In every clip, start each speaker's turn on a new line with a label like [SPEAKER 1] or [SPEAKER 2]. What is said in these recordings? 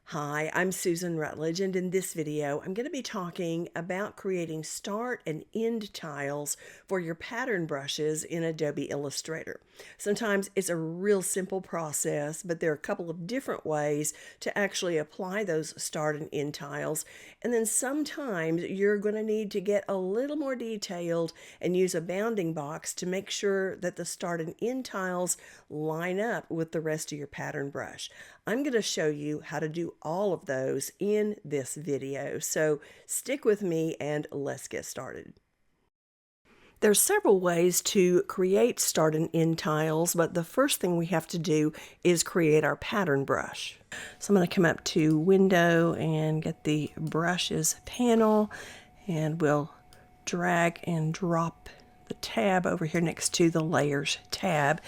[SPEAKER 1] Hi, I'm Susan Rutledge, and in this video, I'm going to be talking about creating start and end tiles for your pattern brushes in Adobe Illustrator. Sometimes it's a real simple process, but there are a couple of different ways to actually apply those start and end tiles. And then sometimes you're going to need to get a little more detailed and use a bounding box to make sure that the start and end tiles line up with the rest of your pattern brush. I'm going to show you how to do all of those in this video, so stick with me and let's get started. There's several ways to create start and end tiles, but the first thing we have to do is create our pattern brush. So I'm going to come up to Window and get the Brushes panel, and we'll drag and drop the tab over here next to the Layers tab,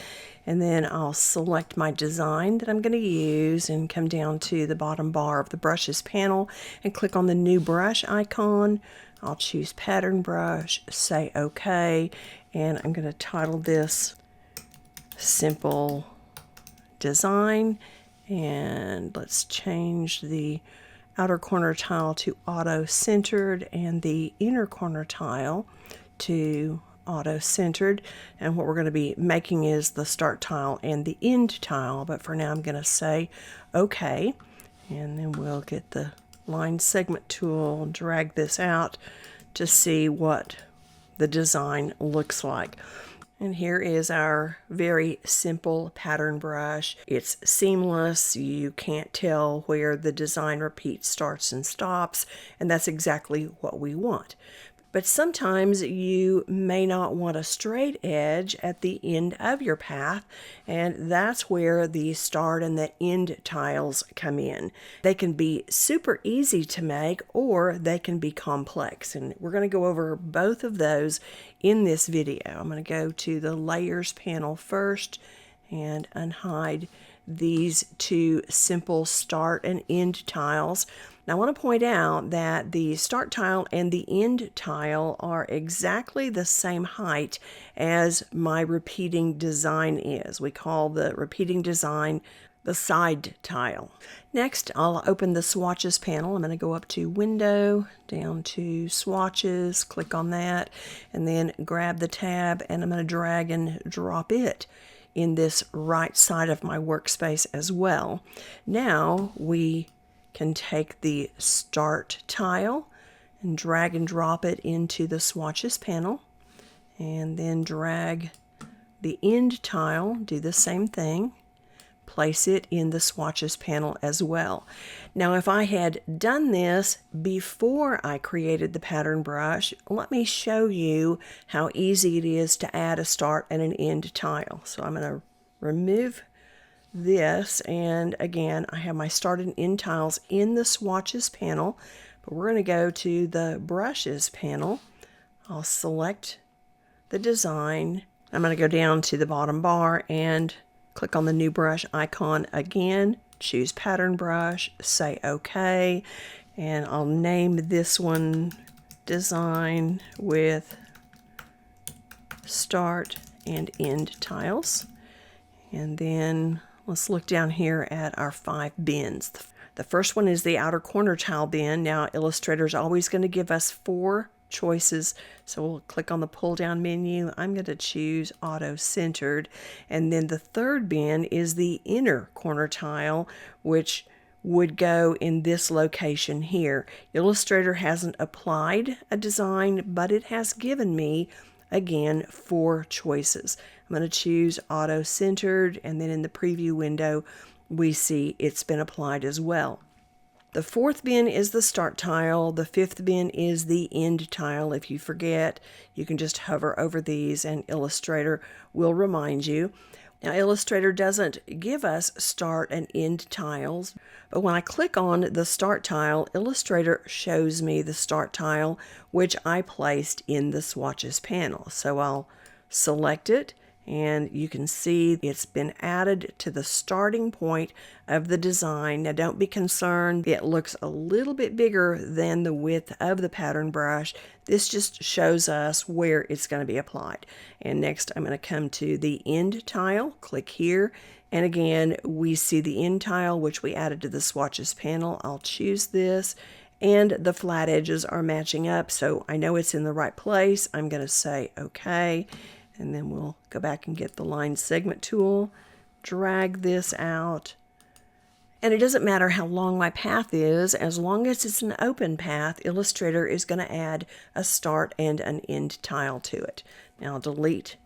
[SPEAKER 1] and then I'll select my design that I'm going to use and come down to the bottom bar of the Brushes panel and click on the new brush icon. I'll choose Pattern Brush, say OK, and I'm going to title this Simple Design, and let's change the outer corner tile to auto-centered and the inner corner tile to auto-centered. And what we're going to be making is the start tile and the end tile, but for now I'm going to say OK, and then we'll get the line segment tool, drag this out to see what the design looks like. And here is our very simple pattern brush. It's seamless. You can't tell where the design repeat starts and stops, and that's exactly what we want. But sometimes you may not want a straight edge at the end of your path, and that's where the start and the end tiles come in. They can be super easy to make, or they can be complex, and we're going to go over both of those in this video. I'm going to go to the Layers panel first and unhide these two simple start and end tiles. Now I want to point out that the start tile and the end tile are exactly the same height as my repeating design is. We call the repeating design the side tile. Next, I'll open the Swatches panel. I'm going to go up to Window, down to Swatches, click on that, and then grab the tab, and I'm going to drag and drop it in this right side of my workspace as well. Now we can take the start tile and drag and drop it into the Swatches panel, and then drag the end tile, do the same thing, place it in the Swatches panel as well. Now if I had done this before I created the pattern brush, let me show you how easy it is to add a start and an end tile. So I'm going to remove this, and again I have my start and end tiles in the Swatches panel, but we're going to go to the Brushes panel. I'll select the design. I'm going to go down to the bottom bar and click on the new brush icon again, choose Pattern Brush, say OK, and I'll name this one Design with Start and End Tiles. And then let's look down here at our 5 bins. The first one is the outer corner tile bin. Now Illustrator is always going to give us 4 choices, so we'll click on the pull down menu. I'm going to choose auto centered, and then the third bin is the inner corner tile, which would go in this location here. Illustrator hasn't applied a design, but it has given me again 4 choices. I'm going to choose auto centered, and then in the preview window we see it's been applied as well. The 4th bin is the start tile. The 5th bin is the end tile. If you forget, you can just hover over these and Illustrator will remind you. Now Illustrator doesn't give us start and end tiles, but when I click on the start tile, Illustrator shows me the start tile, which I placed in the Swatches panel. So I'll select it And you can see it's been added to the starting point of the design. Now don't be concerned, it looks a little bit bigger than the width of the pattern brush. This just shows us where it's going to be applied. And next I'm going to come to the end tile, click here, and again we see the end tile which we added to the swatches panel. I'll choose this, and the flat edges are matching up, so I know it's in the right place. I'm going to say okay. And then we'll go back and get the line segment tool, drag this out. And it doesn't matter how long my path is, as long as it's an open path, Illustrator is going to add a start and an end tile to it. Now I'll delete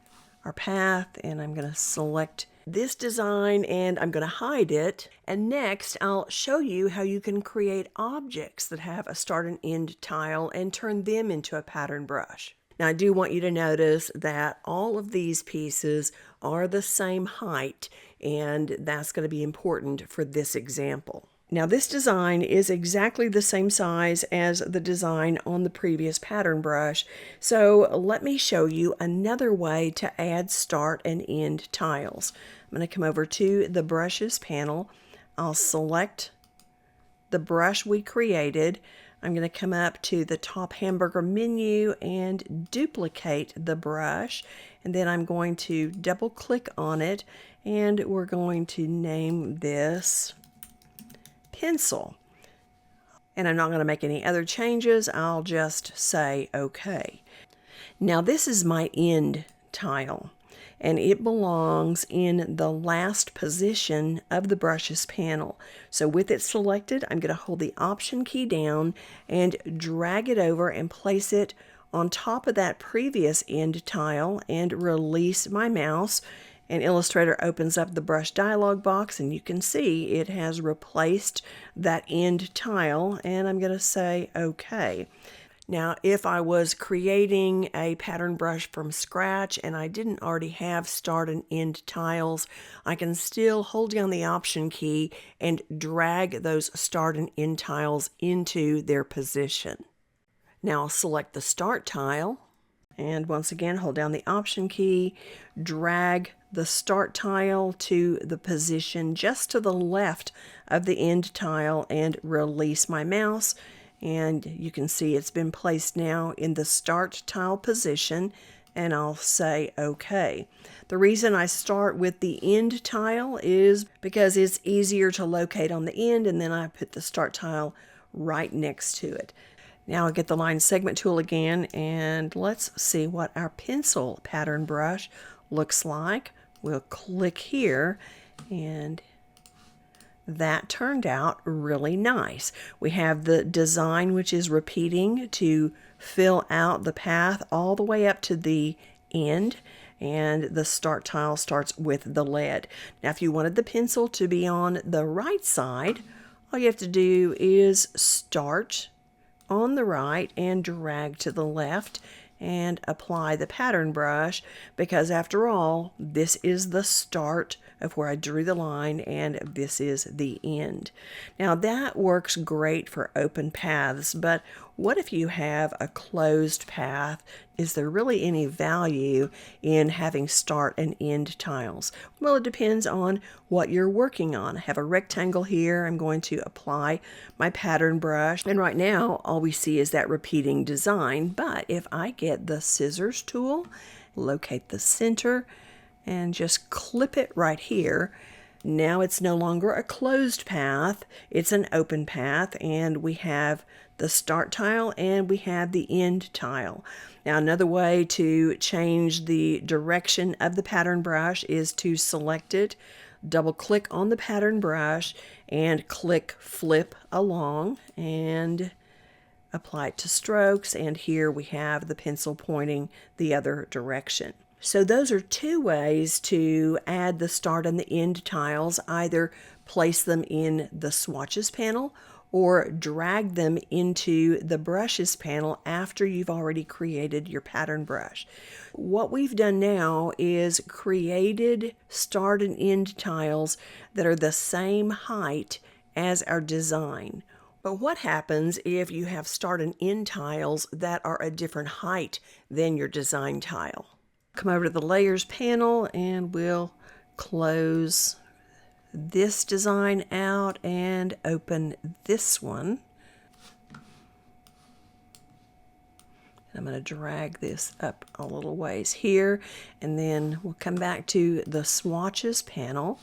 [SPEAKER 1] our path, and I'm going to select this design and I'm going to hide it. And next I'll show you how you can create objects that have a start and end tile and turn them into a pattern brush. Now I do want you to notice that all of these pieces are the same height, and that's going to be important for this example. Now this design is exactly the same size as the design on the previous pattern brush, so let me show you another way to add start and end tiles. I'm going to come over to the brushes panel. I'll select the brush we created. I'm going to come up to the top hamburger menu and duplicate the brush, and then I'm going to double click on it, and we're going to name this pencil. And I'm not going to make any other changes. I'll just say okay. Now this is my end tile, and it belongs in the last position of the brushes panel. So with it selected, I'm going to hold the Option key down and drag it over and place it on top of that previous end tile and release my mouse. And Illustrator opens up the brush dialog box, and you can see it has replaced that end tile, and I'm going to say okay. Now, if I was creating a pattern brush from scratch and I didn't already have start and end tiles, I can still hold down the Option key and drag those start and end tiles into their position. Now I'll select the start tile, and once again hold down the Option key, drag the start tile to the position just to the left of the end tile, and release my mouse. And you can see it's been placed now in the start tile position, and I'll say okay. The reason I start with the end tile is because it's easier to locate on the end, and then I put the start tile right next to it. Now I'll get the line segment tool again, and let's see what our pencil pattern brush looks like. We'll click here, and that turned out really nice. We have the design which is repeating to fill out the path all the way up to the end, and the start tile starts with the lead. Now if you wanted the pencil to be on the right side, all you have to do is start on the right and drag to the left and apply the pattern brush, because after all, this is the start of where I drew the line, and this is the end. Now that works great for open paths, but what if you have a closed path? Is there really any value in having start and end tiles? Well, it depends on what you're working on. I have a rectangle here. I'm going to apply my pattern brush, and right now all we see is that repeating design. But if I get the scissors tool, locate the center, and just clip it right here, now it's no longer a closed path, it's an open path, and we have the start tile and we have the end tile. Now another way to change the direction of the pattern brush is to select it, double click on the pattern brush, and click flip along and apply it to strokes, and here we have the pencil pointing the other direction. So those are two ways to add the start and the end tiles. Either place them in the swatches panel or drag them into the brushes panel after you've already created your pattern brush. What we've done now is created start and end tiles that are the same height as our design. But what happens if you have start and end tiles that are a different height than your design tile? Come over to the layers panel and we'll close this design out and open this one. I'm going to drag this up a little ways here, and then we'll come back to the swatches panel.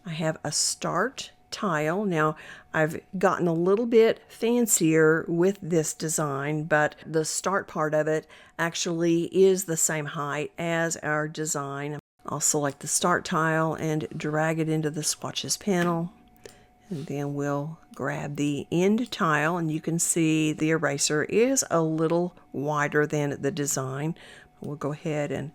[SPEAKER 1] I have a start tile. Now, I've gotten a little bit fancier with this design, but the start part of it actually is the same height as our design. I'll select the start tile and drag it into the swatches panel. And then we'll grab the end tile, and you can see the eraser is a little wider than the design. We'll go ahead and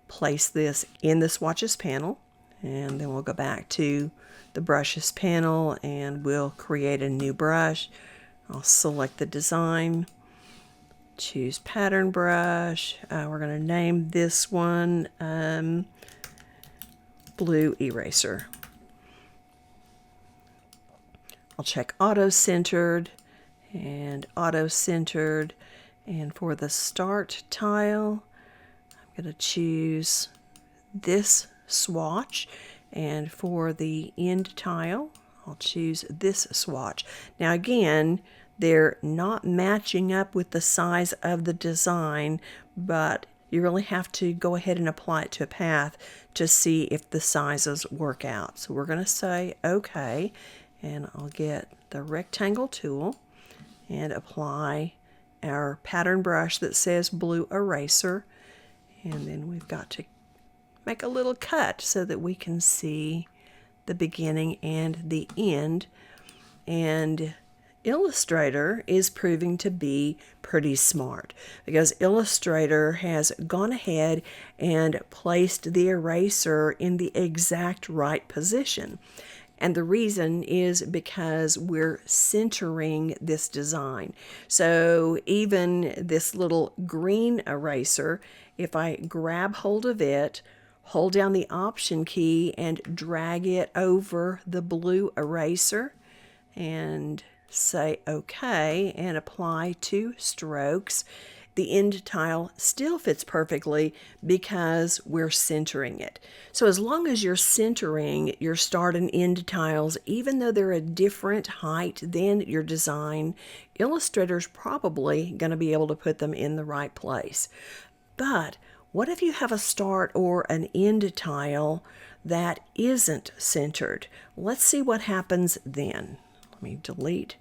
[SPEAKER 1] place this in the swatches panel, and then we'll go back to the brushes panel and we'll create a new brush. I'll select the design, choose pattern brush. We're going to name this one Blue Eraser. I'll check auto-centered and auto-centered, and for the start tile I'm going to choose this swatch, and for the end tile I'll choose this swatch. Now again, they're not matching up with the size of the design, but you really have to go ahead and apply it to a path to see if the sizes work out. So we're going to say okay, and I'll get the rectangle tool and apply our pattern brush that says Blue Eraser, and then we've got to make a little cut so that we can see the beginning and the end. And Illustrator is proving to be pretty smart, because Illustrator has gone ahead and placed the eraser in the exact right position. And the reason is because we're centering this design. So even this little green eraser, if I grab hold of it, hold down the Option key and drag it over the blue eraser and say OK and apply 2 strokes, the end tile still fits perfectly because we're centering it. So as long as you're centering your start and end tiles, even though they're a different height than your design, Illustrator's probably going to be able to put them in the right place. But what if you have a start or an end tile that isn't centered? Let's see what happens then. Let me delete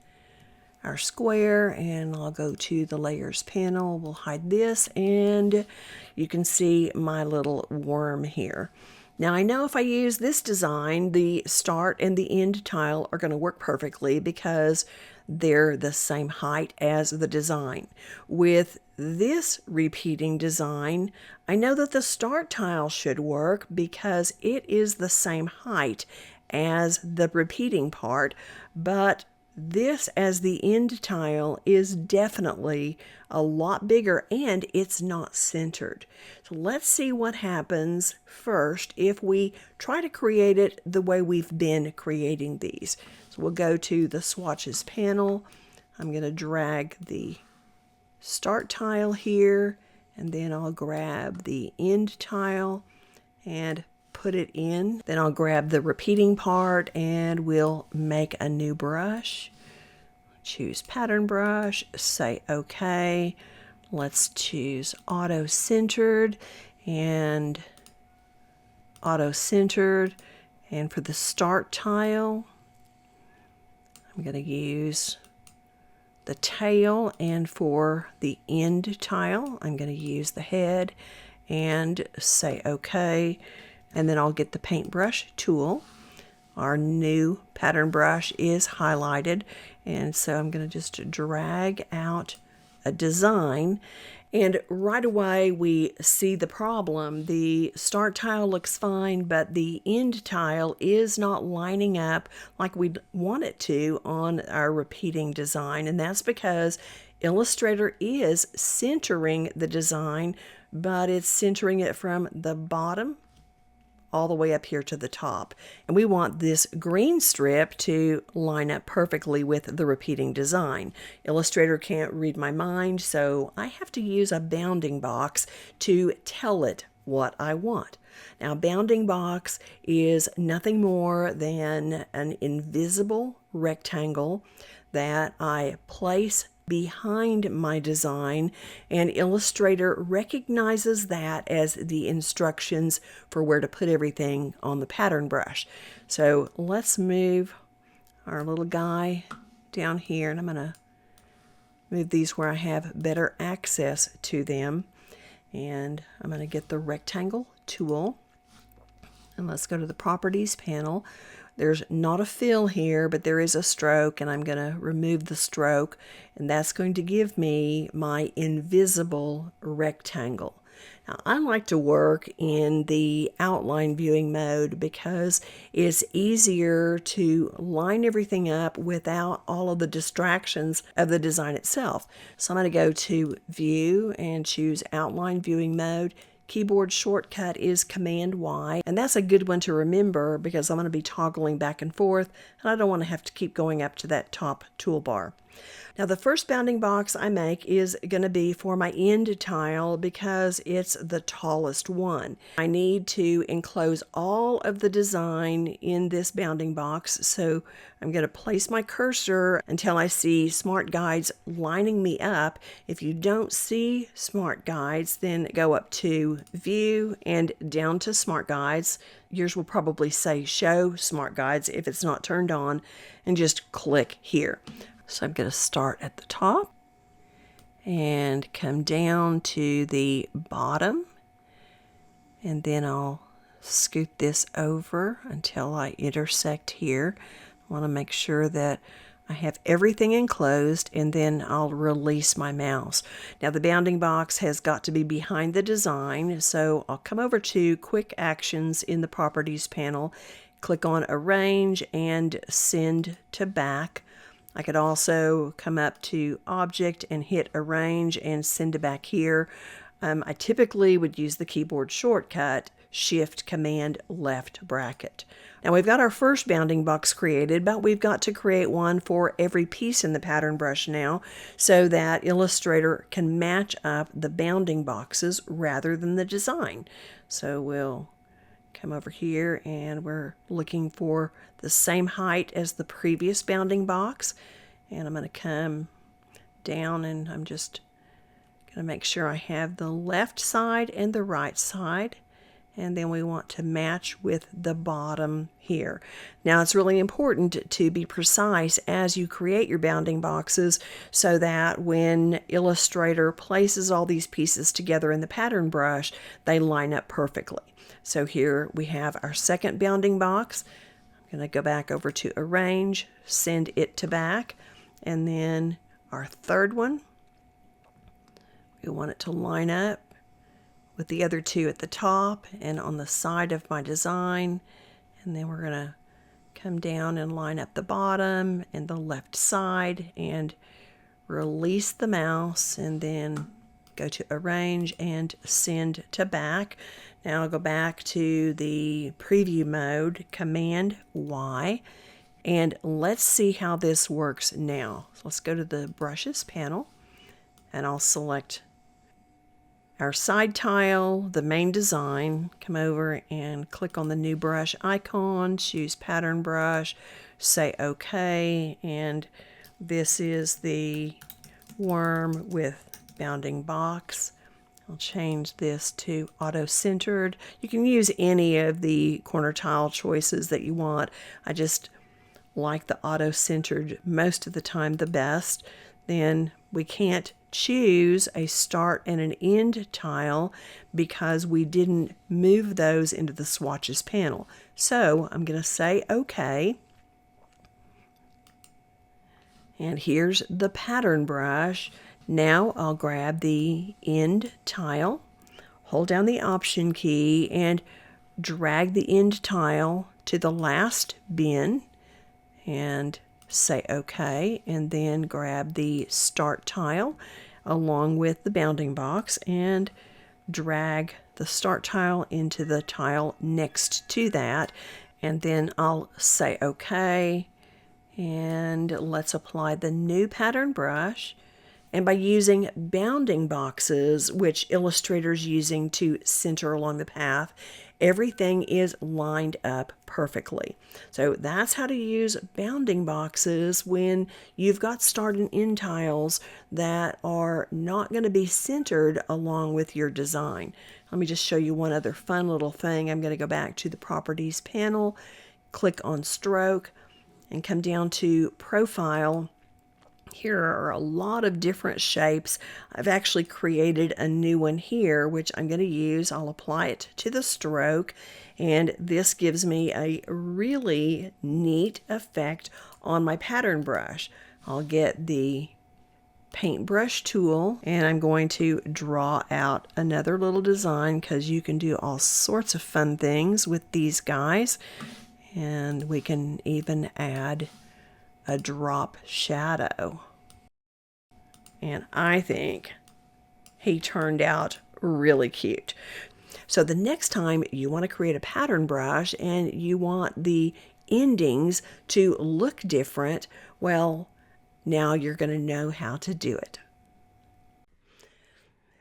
[SPEAKER 1] our square and I'll go to the layers panel. We'll hide this and you can see my little worm here. Now I know if I use this design, the start and the end tile are going to work perfectly because they're the same height as the design. With this repeating design, I know that the start tile should work because it is the same height as the repeating part, but this as the end tile is definitely a lot bigger and it's not centered. So let's see what happens first if we try to create it the way we've been creating these. So we'll go to the swatches panel. I'm going to drag the start tile here, and then I'll grab the end tile and put it in. Then I'll grab the repeating part and we'll make a new brush. Choose pattern brush, say OK. Let's choose auto-centered and auto-centered. And for the start tile, I'm going to use the tail, and for the end tile, I'm going to use the head and say OK. And then I'll get the paintbrush tool. Our new pattern brush is highlighted, and so I'm going to just drag out a design, and right away we see the problem. The start tile looks fine, but the end tile is not lining up like we'd want it to on our repeating design, and that's because Illustrator is centering the design, but it's centering it from the bottom all the way up here to the top. And we want this green strip to line up perfectly with the repeating design. Illustrator can't read my mind, so I have to use a bounding box to tell it what I want. Now, bounding box is nothing more than an invisible rectangle that I place behind my design, and Illustrator recognizes that as the instructions for where to put everything on the pattern brush. So let's move our little guy down here, and I'm going to move these where I have better access to them. And I'm going to get the rectangle tool, and let's go to the properties panel. There's not a fill here, but there is a stroke, and I'm going to remove the stroke, and that's going to give me my invisible rectangle. Now, I like to work in the outline viewing mode because it's easier to line everything up without all of the distractions of the design itself. So I'm going to go to View and choose Outline Viewing Mode. Keyboard shortcut is Command Y, and that's a good one to remember because I'm going to be toggling back and forth, and I don't want to have to keep going up to that top toolbar. Now, the first bounding box I make is going to be for my end tile because it's the tallest one. I need to enclose all of the design in this bounding box, so I'm going to place my cursor until I see Smart Guides lining me up. If you don't see Smart Guides, then go up to View and down to Smart Guides. Yours will probably say Show Smart Guides if it's not turned on, and just click here. So I'm going to start at the top and come down to the bottom, and then I'll scoot this over until I intersect here. I want to make sure that I have everything enclosed, and then I'll release my mouse. Now, the bounding box has got to be behind the design, so I'll come over to Quick Actions in the Properties panel, click on Arrange and Send to Back. I could also come up to Object and hit Arrange and Send to Back here. I typically would use the keyboard shortcut Shift Command Left bracket. Now we've got our first bounding box created, but we've got to create one for every piece in the pattern brush now so that Illustrator can match up the bounding boxes rather than the design. So we'll come over here, and we're looking for the same height as the previous bounding box, and I'm going to come down, and I'm just going to make sure I have the left side and the right side, and then we want to match with the bottom here. Now, it's really important to be precise as you create your bounding boxes so that when Illustrator places all these pieces together in the pattern brush, they line up perfectly. So here we have our second bounding box. I'm going to go back over to Arrange, Send it to Back, and then our third one. We want it to line up with the other two at the top and on the side of my design, and then we're going to come down and line up the bottom and the left side and release the mouse, and then go to Arrange and Send to Back. Now I'll go back to the preview mode, Command Y, and let's see how this works now. So let's go to the Brushes panel, and I'll select our side tile, the main design, come over and click on the new brush icon, choose Pattern Brush, say OK, and this is the worm with bounding box. I'll change this to auto-centered. You can use any of the corner tile choices that you want. I just like the auto-centered most of the time the best. Then we can't choose a start and an end tile because we didn't move those into the swatches panel. So I'm going to say OK. And here's the pattern brush. Now I'll grab the end tile, hold down the Option key, and drag the end tile to the last bin and say OK, and then grab the start tile along with the bounding box and drag the start tile into the tile next to that, and then I'll say OK, and let's apply the new pattern brush. And by using bounding boxes, which Illustrator's using to center along the path, everything is lined up perfectly. So that's how to use bounding boxes when you've got start and end tiles that are not going to be centered along with your design. Let me just show you one other fun little thing. I'm going to go back to the Properties panel, click on Stroke, and come down to Profile. Here are a lot of different shapes. I've actually created a new one here, which I'm going to use. I'll apply it to the stroke, and this gives me a really neat effect on my pattern brush. I'll get the paintbrush tool, and I'm going to draw out another little design because you can do all sorts of fun things with these guys. And we can even add a drop shadow. And I think he turned out really cute. So the next time you want to create a pattern brush and you want the endings to look different, well, now you're going to know how to do it.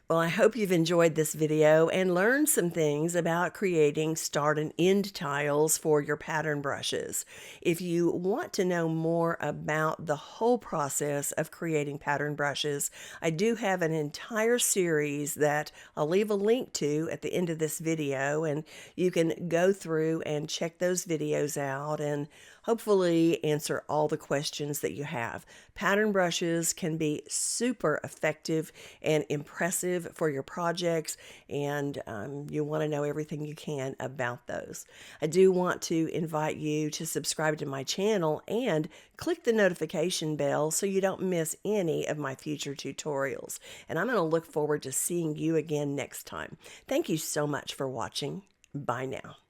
[SPEAKER 1] Well, I hope you've enjoyed this video and learned some things about creating start and end tiles for your pattern brushes. If you want to know more about the whole process of creating pattern brushes, I do have an entire series that I'll leave a link to at the end of this video, and you can go through and check those videos out and hopefully answer all the questions that you have. Pattern brushes can be super effective and impressive for your projects, and you want to know everything you can about those. I do want to invite you to subscribe to my channel and click the notification bell so you don't miss any of my future tutorials. And I'm going to look forward to seeing you again next time. Thank you so much for watching. Bye now.